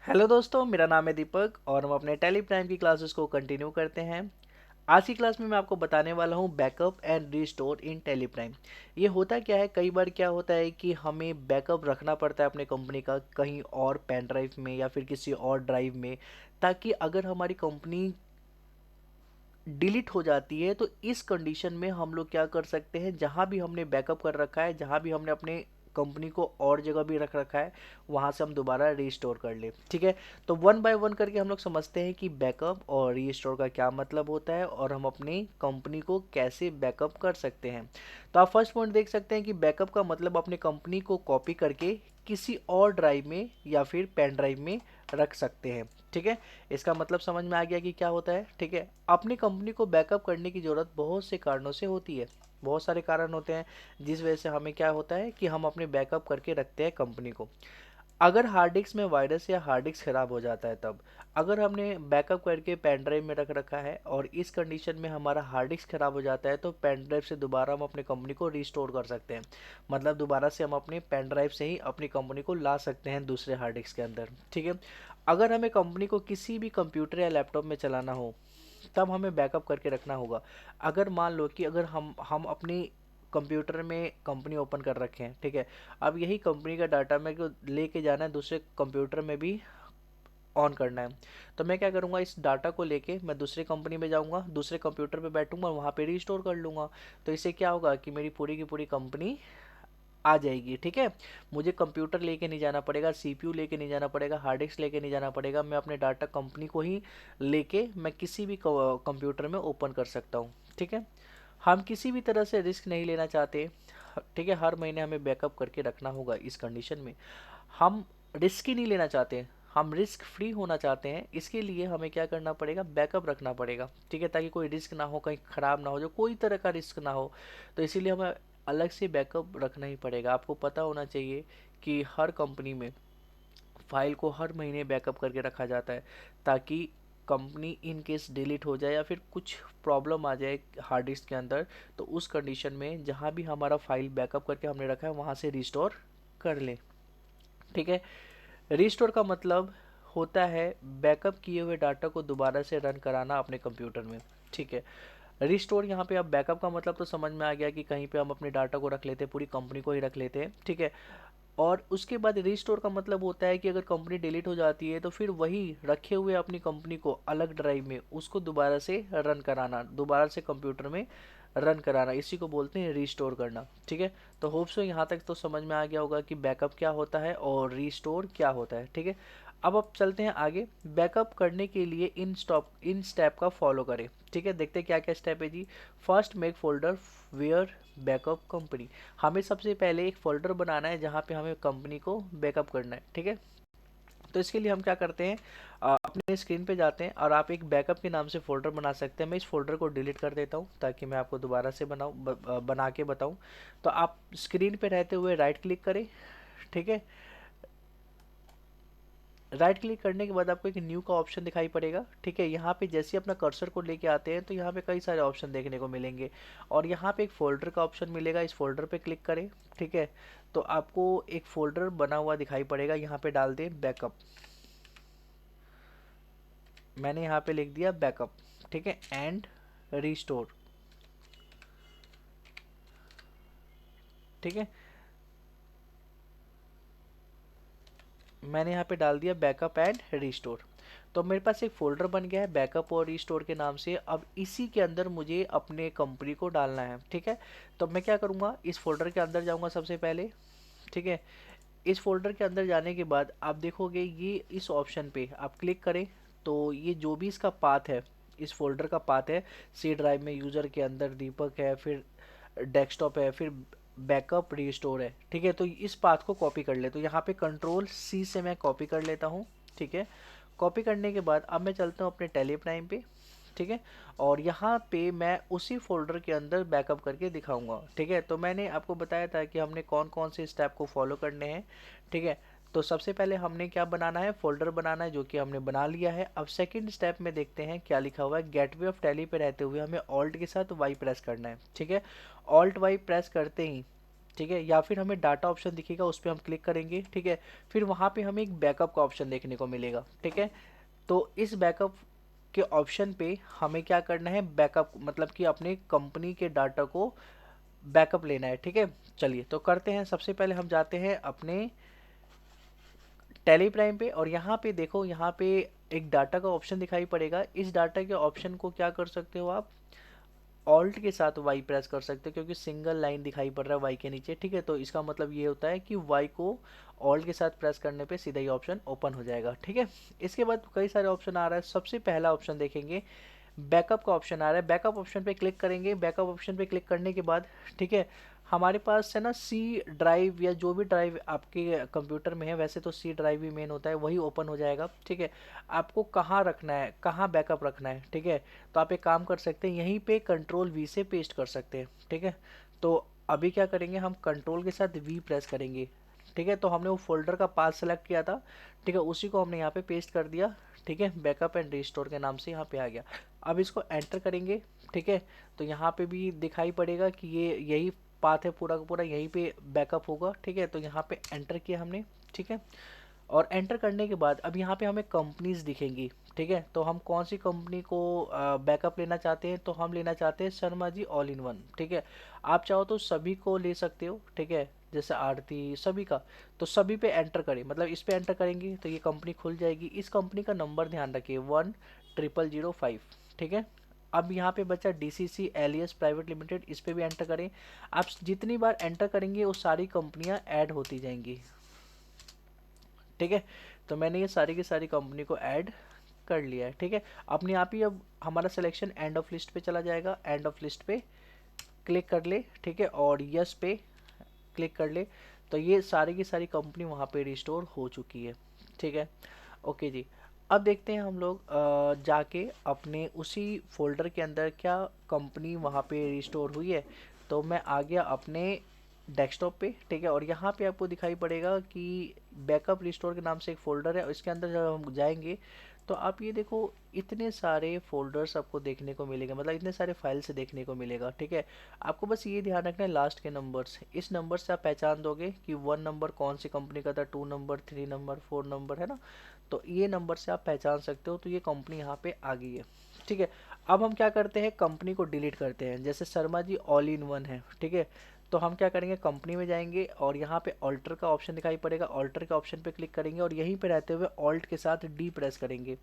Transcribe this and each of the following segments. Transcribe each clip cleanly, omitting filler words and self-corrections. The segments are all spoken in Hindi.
हेलो दोस्तों, मेरा नाम है दीपक और हम अपने टेली प्राइम की क्लासेस को कंटिन्यू करते हैं। आज की क्लास में मैं आपको बताने वाला हूं backup and restore in Tally Prime. ये होता क्या है, कई बार क्या होता है कि हमें बैकअप रखना पड़ता है अपने कंपनी का कहीं और पेन ड्राइव में या फिर किसी और ड्राइव में, ताकि अगर हमारी कंपनी डिलीट हो जाती है तो इस कंडीशन में हम लोग क्या कर सकते हैं, जहां भी हमने बैकअप कर रखा है, जहां भी हमने अपने कंपनी को और जगह भी रख रखा है, वहां से हम दोबारा रीस्टोर कर ले। ठीक है, तो वन बाय वन करके हम लोग समझते हैं कि बैकअप और रीस्टोर का क्या मतलब होता है और हम अपनी कंपनी को कैसे बैकअप कर सकते हैं। तो आप फर्स्ट पॉइंट देख सकते हैं कि बैकअप का मतलब अपने कंपनी को कॉपी करके किसी और ड्राइव में या फिर पेन ड्राइव में रख सकते हैं। ठीक है, इसका मतलब समझ में आ गया कि क्या होता है। ठीक है, अपनी कंपनी को बैकअप करने की ज़रूरत बहुत से कारणों से होती है। बहुत सारे कारण होते हैं जिस वजह से हमें क्या होता है कि हम अपने बैकअप करके रखते हैं कंपनी को। अगर हार्ड डिस्क में वायरस या हार्ड डिस्क खराब हो जाता है तब, अगर हमने बैकअप करके पेन ड्राइव में रख रखा है और इस कंडीशन में हमारा हार्ड डिस्क खराब हो जाता है तो पेन ड्राइव से दोबारा हम अपनी कंपनी को रिस्टोर कर सकते हैं। मतलब दोबारा से हम अपने पेन ड्राइव से ही अपनी कंपनी को ला सकते हैं दूसरे हार्ड डिस्क के अंदर। ठीक है, अगर हमें कंपनी को किसी भी कंप्यूटर या लैपटॉप में चलाना हो तब हमें बैकअप करके रखना होगा। अगर मान लो कि अगर हम अपनी कंप्यूटर में कंपनी ओपन कर रखे हैं, ठीक है, अब यही कंपनी का डाटा मेरे को लेके जाना है दूसरे कंप्यूटर में भी ऑन करना है। तो मैं क्या करूँगा, इस डाटा को लेके मैं दूसरी कंपनी में जाऊँगा, दूसरे कंप्यूटर पे बैठूंगा, वहाँ पे रिस्टोर कर लूँगा। तो इससे क्या होगा कि मेरी पूरी की पूरी कंपनी आ जाएगी। ठीक है, मुझे कंप्यूटर लेके नहीं जाना पड़ेगा, सीपीयू लेके नहीं जाना पड़ेगा, हार्ड डिस्क लेके नहीं जाना पड़ेगा। मैं अपने डाटा कंपनी को ही लेके मैं किसी भी कंप्यूटर में ओपन कर सकता हूँ। ठीक है, हम किसी भी तरह से रिस्क नहीं लेना चाहते। ठीक है, हर महीने हमें बैकअप करके रखना होगा। इस कंडीशन में हम रिस्क ही नहीं लेना चाहते, हम रिस्क फ्री होना चाहते हैं। इसके लिए हमें क्या करना पड़ेगा, बैकअप रखना पड़ेगा। ठीक है, ताकि कोई रिस्क ना हो, कहीं ख़राब ना हो, जो कोई तरह का रिस्क ना हो। तो इसीलिए हमें अलग से बैकअप रखना ही पड़ेगा। आपको पता होना चाहिए कि हर कंपनी में फाइल को हर महीने बैकअप करके रखा जाता है, ताकि कंपनी इन केस डिलीट हो जाए या फिर कुछ प्रॉब्लम आ जाए हार्ड डिस्क के अंदर, तो उस कंडीशन में जहाँ भी हमारा फाइल बैकअप करके हमने रखा है वहाँ से रिस्टोर कर ले। ठीक है, रिस्टोर का मतलब होता है बैकअप किए हुए डाटा को दोबारा से रन कराना अपने कंप्यूटर में। ठीक है, रिस्टोर यहाँ पे अब बैकअप का मतलब तो समझ में आ गया कि कहीं पे हम अपने डाटा को रख लेते हैं, पूरी कंपनी को ही रख लेते हैं। ठीक है, और उसके बाद रिस्टोर का मतलब होता है कि अगर कंपनी डिलीट हो जाती है तो फिर वही रखे हुए अपनी कंपनी को अलग ड्राइव में उसको दोबारा से रन कराना, दोबारा से कंप्यूटर में रन कराना, इसी को बोलते हैं रिस्टोर करना। ठीक है, तो होप सो यहाँ तक तो समझ में आ गया होगा कि बैकअप क्या होता है और रिस्टोर क्या होता है। ठीक है, अब चलते हैं आगे। बैकअप करने के लिए इन स्टेप का फॉलो करें। ठीक है, देखते हैं क्या क्या स्टेप है जी। First, make folder where backup company. हमें सबसे पहले एक फोल्डर बनाना है जहाँ पे हमें कंपनी को बैकअप करना है। ठीक है, तो इसके लिए हम क्या करते हैं, अपने स्क्रीन पे जाते हैं और आप एक बैकअप के नाम से फोल्डर बना सकते हैं। मैं इस फोल्डर को डिलीट कर देता हूँ ताकि मैं आपको दोबारा से बना के बताऊँ। तो आप स्क्रीन पे रहते हुए राइट क्लिक करें। ठीक है, राइट क्लिक करने के बाद आपको एक न्यू का ऑप्शन दिखाई पड़ेगा। ठीक है, यहाँ पे जैसे अपना कर्सर को लेके आते हैं तो यहाँ पे कई सारे ऑप्शन देखने को मिलेंगे और यहाँ पे एक फोल्डर का ऑप्शन मिलेगा, इस फोल्डर पे क्लिक करें। ठीक है, तो आपको एक फोल्डर बना हुआ दिखाई पड़ेगा, यहाँ पे डाल दें बैकअप। मैंने यहाँ पे लिख दिया बैकअप। ठीक है, एंड रिस्टोर। ठीक है, मैंने यहाँ पे डाल दिया बैकअप एंड रिस्टोर। तो मेरे पास एक फोल्डर बन गया है बैकअप और रिस्टोर के नाम से। अब इसी के अंदर मुझे अपने कंपनी को डालना है। ठीक है, तो मैं क्या करूँगा, इस फोल्डर के अंदर जाऊँगा सबसे पहले। ठीक है, इस फोल्डर के अंदर जाने के बाद आप देखोगे ये इस ऑप्शन पे आप क्लिक करें तो ये जो भी इसका पाथ है, इस फोल्डर का पाथ है, सी ड्राइव में यूज़र के अंदर दीपक है, फिर डेस्कटॉप है, फिर बैकअप रिस्टोर है। ठीक है, तो इस पाथ को कॉपी कर ले, तो यहाँ पे कंट्रोल सी से मैं कॉपी कर लेता हूँ। ठीक है, कॉपी करने के बाद अब मैं चलता हूँ अपने टेलीप्राइम पे। ठीक है, और यहाँ पे मैं उसी फोल्डर के अंदर बैकअप करके दिखाऊंगा। ठीक है, तो मैंने आपको बताया था कि हमने कौन कौन से स्टेप को फॉलो करने हैं। ठीक है, तो सबसे पहले हमने क्या बनाना है, फोल्डर बनाना है, जो कि हमने बना लिया है। अब सेकंड स्टेप में देखते हैं क्या लिखा हुआ है। गेटवे ऑफ टैली पे रहते हुए हमें ऑल्ट के साथ वाई प्रेस करना है। ठीक है, ऑल्ट वाई प्रेस करते ही, ठीक है, या फिर हमें डाटा ऑप्शन दिखेगा, उस पर हम क्लिक करेंगे, ठीक है। फिर वहाँ पे हमें एक बैकअप का ऑप्शन देखने को मिलेगा, ठीक है। तो इस बैकअप के ऑप्शन पे हमें क्या करना है, बैकअप मतलब कि अपने कंपनी के डाटा को बैकअप लेना है, ठीक है। चलिए तो करते हैं। सबसे पहले हम जाते हैं अपने टेली प्राइम पे, और यहाँ पे देखो, यहाँ पे एक डाटा का ऑप्शन दिखाई पड़ेगा। इस डाटा के ऑप्शन को क्या कर सकते हो आप, ऑल्ट के साथ वाई प्रेस कर सकते हो, क्योंकि सिंगल लाइन दिखाई पड़ रहा है वाई के नीचे, ठीक है। तो इसका मतलब ये होता है कि वाई को ऑल्ट के साथ प्रेस करने पे सीधा ही ऑप्शन ओपन हो जाएगा, ठीक है। इसके बाद कई सारे ऑप्शन आ रहा है। सबसे पहला ऑप्शन देखेंगे, बैकअप का ऑप्शन आ रहा है। बैकअप ऑप्शन पे क्लिक करेंगे। बैकअप ऑप्शन पे क्लिक करने के बाद, ठीक है, हमारे पास है ना सी ड्राइव, या जो भी ड्राइव आपके कंप्यूटर में है, वैसे तो सी ड्राइव ही मेन होता है, वही ओपन हो जाएगा, ठीक है। आपको कहाँ रखना है, कहाँ बैकअप रखना है, ठीक है। तो आप एक काम कर सकते हैं, यहीं पे कंट्रोल वी से पेस्ट कर सकते हैं, ठीक है। तो अभी क्या करेंगे, हम कंट्रोल के साथ वी प्रेस करेंगे, ठीक है। तो हमने वो फोल्डर का पाथ सेलेक्ट किया था, ठीक है, उसी को हमने यहाँ पे पेस्ट कर दिया, ठीक है। बैकअप एंड रिस्टोर के नाम से यहाँ पे आ गया। अब इसको एंटर करेंगे, ठीक है। तो यहाँ पे भी दिखाई पड़ेगा कि ये यही पाथ है पूरा का पूरा, यहीं पे बैकअप होगा, ठीक है। तो यहाँ पे एंटर किया हमने, ठीक है। और एंटर करने के बाद अब यहाँ पे हमें कंपनीज दिखेंगी, ठीक है। तो हम कौन सी कंपनी को बैकअप लेना चाहते हैं, तो हम लेना चाहते हैं Sharma ji all in one, ठीक है। आप चाहो तो सभी को ले सकते हो, ठीक है, जैसे आरती सभी का। तो सभी पे एंटर करें, मतलब इस पे एंटर करेंगे तो ये कंपनी खुल जाएगी। इस कंपनी का नंबर ध्यान रखिए 10005, ठीक है। अब यहाँ पे बचा डीसीसी एलियस प्राइवेट लिमिटेड, इस पे भी एंटर करें। आप जितनी बार एंटर करेंगे वो सारी कंपनियां ऐड होती जाएंगी, ठीक है। तो मैंने ये सारी की सारी कंपनी को ऐड कर लिया है, ठीक है। अपने आप ही अब हमारा सिलेक्शन एंड ऑफ लिस्ट पे चला जाएगा। एंड ऑफ लिस्ट पे क्लिक कर ले, ठीक है, और यस पे क्लिक कर ले। तो ये सारी की सारी कंपनी वहाँ पे रिस्टोर हो चुकी है, ठीक है। ओके जी। अब देखते हैं हम लोग जाके अपने उसी फोल्डर के अंदर क्या कंपनी वहाँ पे रिस्टोर हुई है। तो मैं आ गया अपने डेस्कटॉप पे, ठीक है। और यहाँ पे आपको दिखाई पड़ेगा कि बैकअप रिस्टोर के नाम से एक फ़ोल्डर है, और इसके अंदर जब हम जाएंगे तो आप ये देखो, इतने सारे फोल्डर्स आपको देखने को मिलेंगे, मतलब इतने सारे फाइल्स देखने को मिलेगा, ठीक है। आपको बस ये ध्यान रखना है लास्ट के नंबर्स, इस नंबर से आप पहचान दोगे कि 1 नंबर कौन सी कंपनी का था, 2 नंबर, 3 नंबर, 4 नंबर, है ना। तो ये नंबर से आप पहचान सकते हो। तो ये कंपनी यहाँ पे आ गई है, ठीक है। अब हम क्या करते हैं, कंपनी को डिलीट करते हैं। जैसे Sharma ji all in one है, ठीक है। तो हम क्या करेंगे, कंपनी में जाएंगे और यहाँ पे ऑल्टर का ऑप्शन दिखाई पड़ेगा, ऑल्टर के ऑप्शन पे क्लिक करेंगे और यहीं पे रहते हुए ऑल्ट के साथ डी प्रेस करेंगे,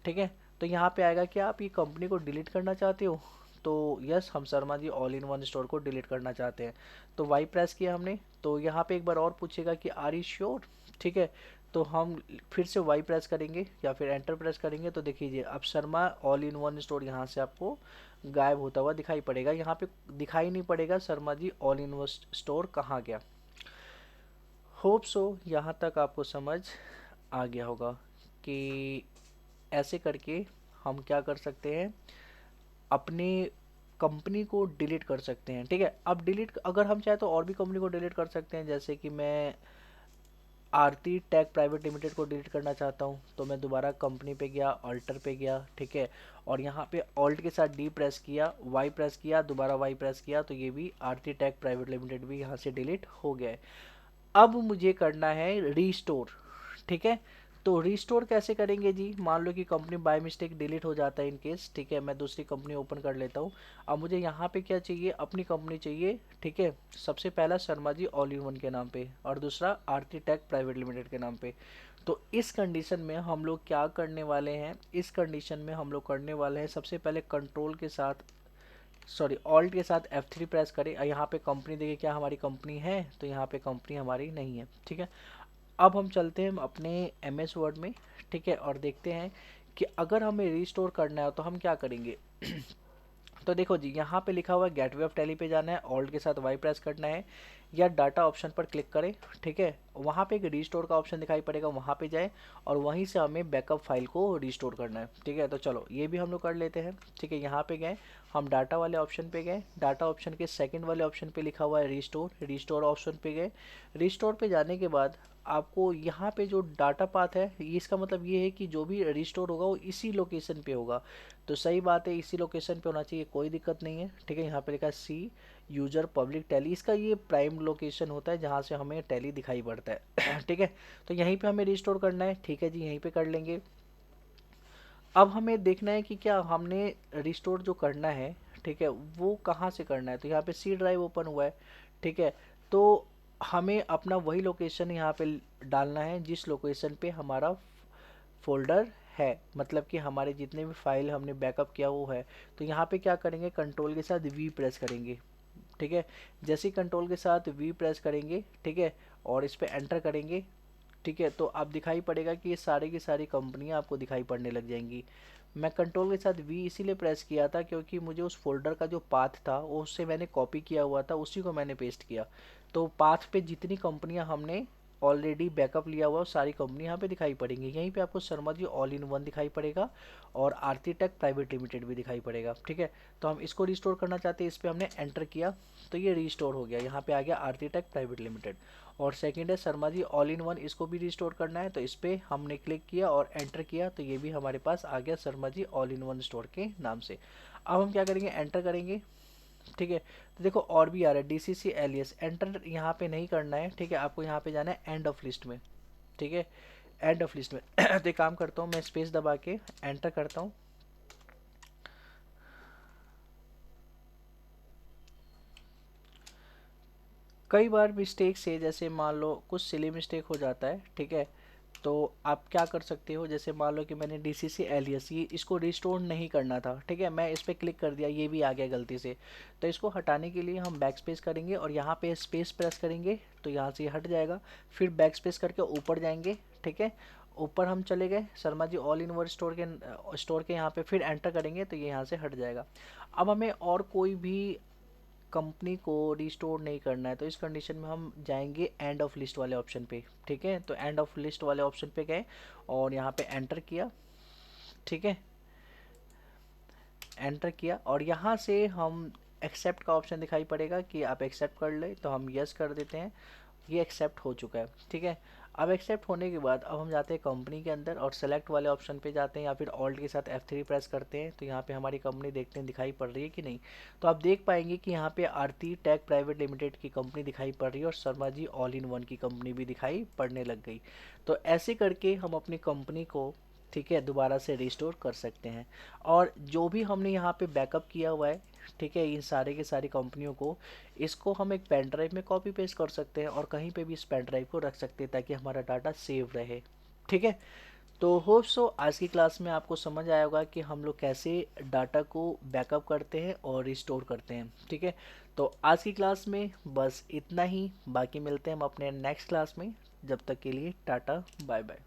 ठीक है। तो यहाँ पे आएगा कि आप ये कंपनी को डिलीट करना चाहते हो। तो यस, हम Sharma ji all in one store को डिलीट करना चाहते हैं। तो वाई प्रेस किया हमने। तो यहाँ पे एक बार और पूछेगा कि आर यू श्योर, ठीक है। तो हम फिर से वाई प्रेस करेंगे या फिर एंटर प्रेस करेंगे। तो देखिए अब Sharma all in one store यहाँ से आपको गायब होता हुआ दिखाई पड़ेगा। यहाँ पे दिखाई नहीं पड़ेगा Sharma ji all in one store कहाँ गया। होप सो यहाँ तक आपको समझ आ गया होगा कि ऐसे करके हम क्या कर सकते हैं, अपने कंपनी को डिलीट कर सकते हैं, ठीक है। अब डिलीट अगर हम चाहे तो और भी कंपनी को डिलीट कर सकते हैं। जैसे कि मैं आरती टेक प्राइवेट लिमिटेड को डिलीट करना चाहता हूँ, तो मैं दोबारा कंपनी पे गया, ऑल्टर पे गया, ठीक है। और यहाँ पे ऑल्ट के साथ डी प्रेस किया, वाई प्रेस किया, दोबारा वाई प्रेस किया, तो ये भी आरती टेक प्राइवेट लिमिटेड भी यहाँ से डिलीट हो गया है। अब मुझे करना है रीस्टोर, ठीक है। तो रीस्टोर कैसे करेंगे जी, मान लो कि कंपनी बाय मिस्टेक डिलीट हो जाता है इन केस, ठीक है। मैं दूसरी कंपनी ओपन कर लेता हूँ। अब मुझे यहाँ पे क्या चाहिए, अपनी कंपनी चाहिए, ठीक है। सबसे पहला Sharma ji all in one के नाम पे, और दूसरा आरती टेक प्राइवेट लिमिटेड के नाम पे। तो इस कंडीशन में हम लोग क्या करने वाले हैं, इस कंडीशन में हम लोग करने वाले हैं, सबसे पहले कंट्रोल के साथ, सॉरी ऑल्ट के साथ F3 प्रेस करें। यहाँ पे कंपनी देखिए, क्या हमारी कंपनी है, तो यहाँ पे कंपनी हमारी नहीं है, ठीक है। अब हम चलते हैं अपने MS वर्ड में, ठीक है, और देखते हैं कि अगर हमें रिस्टोर करना है तो हम क्या करेंगे। तो देखो जी, यहाँ पे लिखा हुआ है गेटवे ऑफ टैली पे जाना है, ऑल्ट के साथ वाई प्रेस करना है, या डाटा ऑप्शन पर क्लिक करें, ठीक है। वहाँ पे एक रिस्टोर का ऑप्शन दिखाई पड़ेगा, वहाँ पे जाए और वहीं से हमें बैकअप फाइल को रिस्टोर करना है, ठीक है। तो चलो ये भी हम लोग कर लेते हैं, ठीक है। यहाँ पे गए, हम डाटा वाले ऑप्शन पे गए, डाटा ऑप्शन के सेकंड वाले ऑप्शन पे लिखा हुआ है रिस्टोर, रिस्टोर ऑप्शन पे गए। रिस्टोर पे जाने के बाद आपको यहाँ पे जो डाटा पाथ है ये इसका मतलब ये है कि जो भी रिस्टोर होगा वो इसी लोकेशन पे होगा। तो सही बात है, इसी लोकेशन पे होना चाहिए, कोई दिक्कत नहीं है। ठीक है, यहाँ पे लिखा है सी यूजर पब्लिक टैली, इसका ये प्राइम लोकेशन होता है जहाँ से हमें टैली दिखाई पड़ता है। ठीक है, तो यहीं पे हमें रिस्टोर करना है। ठीक है जी, यहीं पे कर लेंगे। अब हमें देखना है कि क्या हमने रिस्टोर जो करना है, ठीक है, वो कहाँ से करना है। तो यहाँ पे सी ड्राइव ओपन हुआ है। ठीक है, तो हमें अपना वही लोकेशन यहाँ पे डालना है जिस लोकेशन पे हमारा फोल्डर है, मतलब कि हमारे जितने भी फाइल हमने बैकअप किया वो है। तो यहाँ पे क्या करेंगे, कंट्रोल के साथ वी प्रेस करेंगे। ठीक है, जैसे ही कंट्रोल के साथ वी प्रेस करेंगे, ठीक है, और इस पर एंटर करेंगे, ठीक है, तो आप दिखाई पड़ेगा कि ये सारी की सारी कंपनियां आपको दिखाई पड़ने लग जाएंगी। मैं कंट्रोल के साथ वी इसीलिए प्रेस किया था क्योंकि मुझे उस फोल्डर का जो पाथ था वो उससे मैंने कॉपी किया हुआ था, उसी को मैंने पेस्ट किया। तो पाथ पे जितनी कंपनियां हमने ऑलरेडी बैकअप लिया हुआ, सारी कंपनी यहाँ पे दिखाई पड़ेंगी। यहीं पे आपको Sharma ji all in one दिखाई पड़ेगा और आरती टेक प्राइवेट लिमिटेड भी दिखाई पड़ेगा। ठीक है, तो हम इसको रिस्टोर करना चाहते हैं, इस पर हमने एंटर किया तो ये रिस्टोर हो गया, यहाँ पे आ गया आरती टेक प्राइवेट लिमिटेड। और सेकंड है Sharma ji all in one, इसको भी रिस्टोर करना है, तो इस पर हमने क्लिक किया और एंटर किया तो ये भी हमारे पास आ गया Sharma ji all in one store के नाम से। अब हम क्या करेंगे, एंटर करेंगे। ठीक है, तो देखो और भी आ रहा है DCC एलियस, एंटर यहाँ पे नहीं करना है। ठीक है, आपको यहाँ पे जाना है एंड ऑफ लिस्ट में। ठीक है, एंड ऑफ लिस्ट में तो एक काम करता हूँ, मैं स्पेस दबा के एंटर करता हूँ। कई बार मिस्टेक से, जैसे मान लो कुछ सिली मिस्टेक हो जाता है, ठीक है, तो आप क्या कर सकते हो, जैसे मान लो कि मैंने DCC एलियस ये इसको रिस्टोर नहीं करना था। ठीक है, मैं इस पर क्लिक कर दिया, ये भी आ गया गलती से। तो इसको हटाने के लिए हम बैक स्पेस करेंगे और यहाँ पे स्पेस प्रेस करेंगे तो यहाँ से हट जाएगा। फिर बैक स्पेस करके ऊपर जाएंगे। ठीक है, ऊपर हम चले गए Sharma ji all in one store के यहाँ पे, फिर एंटर करेंगे तो ये यहाँ से हट जाएगा। अब हमें और कोई भी कंपनी को रिस्टोर नहीं करना है, तो इस कंडीशन में हम जाएंगे एंड ऑफ लिस्ट वाले ऑप्शन पे। ठीक है, तो एंड ऑफ लिस्ट वाले ऑप्शन पे गए और यहाँ पे एंटर किया। ठीक है, एंटर किया और यहाँ से हम एक्सेप्ट का ऑप्शन दिखाई पड़ेगा कि आप एक्सेप्ट कर ले, तो हम यस कर देते हैं। ये एक्सेप्ट हो चुका है। ठीक है, अब एक्सेप्ट होने के बाद अब हम जाते हैं कंपनी के अंदर और सेलेक्ट वाले ऑप्शन पे जाते हैं या फिर ऑल्ट के साथ F3 प्रेस करते हैं, तो यहाँ पे हमारी कंपनी देखते हैं दिखाई पड़ रही है कि नहीं। तो आप देख पाएंगे कि यहाँ पे आरती टेक प्राइवेट लिमिटेड की कंपनी दिखाई पड़ रही है और Sharma ji all in one की कंपनी भी दिखाई पड़ने लग गई। तो ऐसे करके हम अपनी कंपनी को, ठीक है, दोबारा से रिस्टोर कर सकते हैं। और जो भी हमने यहाँ पे बैकअप किया हुआ है, ठीक है, इन सारे के सारी कंपनियों को, इसको हम एक पेन ड्राइव में कॉपी पेस्ट कर सकते हैं और कहीं पे भी इस पेन ड्राइव को रख सकते हैं ताकि हमारा डाटा सेव रहे। ठीक है, तो होप सो आज की क्लास में आपको समझ आया होगा कि हम लोग कैसे डाटा को बैकअप करते हैं और रिस्टोर करते हैं। ठीक है, तो आज की क्लास में बस इतना ही, बाकी मिलते हैं हम अपने नेक्स्ट क्लास में। जब तक के लिए टाटा बाय बाय।